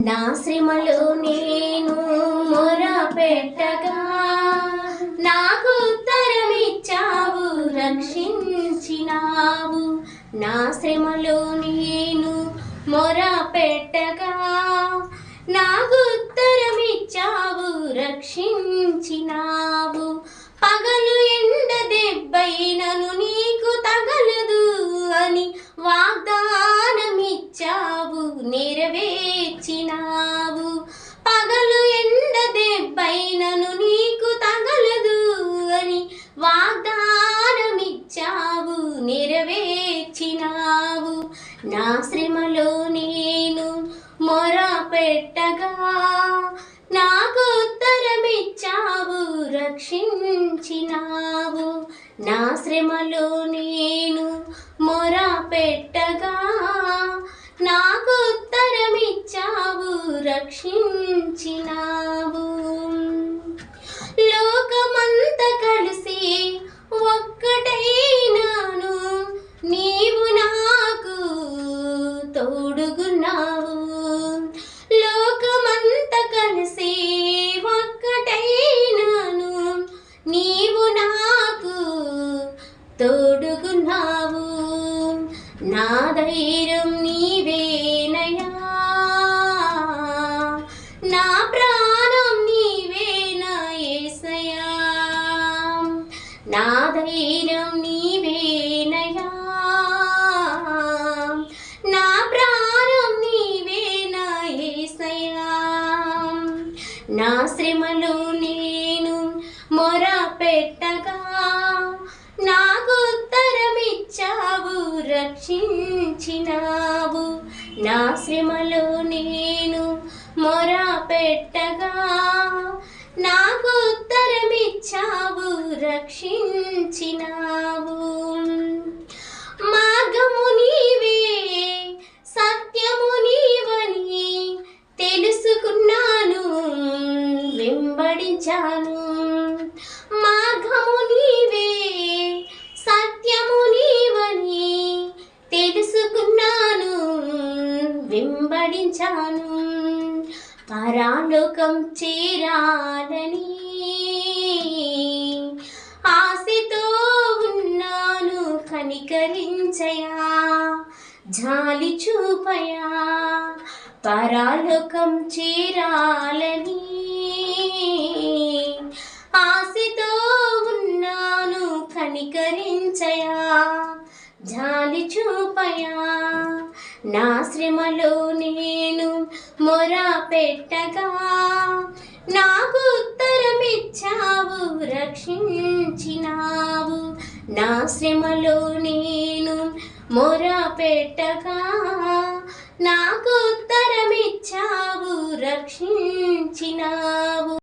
నా శ్రమలో నేను మొరపెట్టగా నాకు ఉత్తరమిచ్చావు, రక్షించినావు. నా శ్రమలో నేను మొరపెట్టగా నాకు ఉత్తరమిచ్చావు, రక్షించినావు. పగలు ఎండ దెబ్బైనను నీకు తగలదు అని వాగ్దానమిచ్చావు, నెరవేర్చినావు. పగలు ఎండ దెబ్బైనను నీకు తగలదు అని వాగ్దానమిచ్చావు, నెరవేర్చినావు. నా శ్రమలో నేను మొరపెట్టగా నాకు ఉత్తరమిచ్చావు, రక్షించినావు. నా శ్రమలో నేను మొరపెట్టగా నాకు ఉత్తరమిచ్చావు, రక్షించినావు. లోకమంతా కలిసి ఒక్కటైనాను, నీవు నాకు తోడుగున్నావు. లోకమంతా కలిసి ఒక్కటైనాను, నీవు నాకు తోడుగున్నావు. నా ధైర్యం నీవేనయా, నా ప్రాణం నీవేనా యేసయ్యా. నా ధైర్యం నీవేనయా, నా ప్రాణం నీవేనా యేసయ్యా. నా శ్రమలో నేను మొరపెట్టగా నాకు ఉత్తరమిచ్చావు, రక్షించినావు. నా శ్రమలో నేను మొరపెట్టగా నాకు ఉత్తరమిచ్చావు, రక్షించినావు. మార్గము నీవే, సత్యము నీవని తెలుసుకున్నాను, వెంబడించాను. మార్గము నీవే, సత్యము నీవని తెలుసుకున్నాను, వెంబడించాను. పరలోకం చేరాలని ఆశతో ఉన్నాను, కనికరించయా, జాలి చూపయా. పరలోకం చేరాలని ఆశతో ఉన్నాను, కనికరించయా, జాలి చూపయా. నా శ్రమలో నేను మొరపెట్టగా నాకు ఉత్తరమిచ్చావు, రక్షించినావు. నా శ్రమలో నేను మొరపెట్టగా నాకు ఉత్తరమిచ్చావు, రక్షించినావు.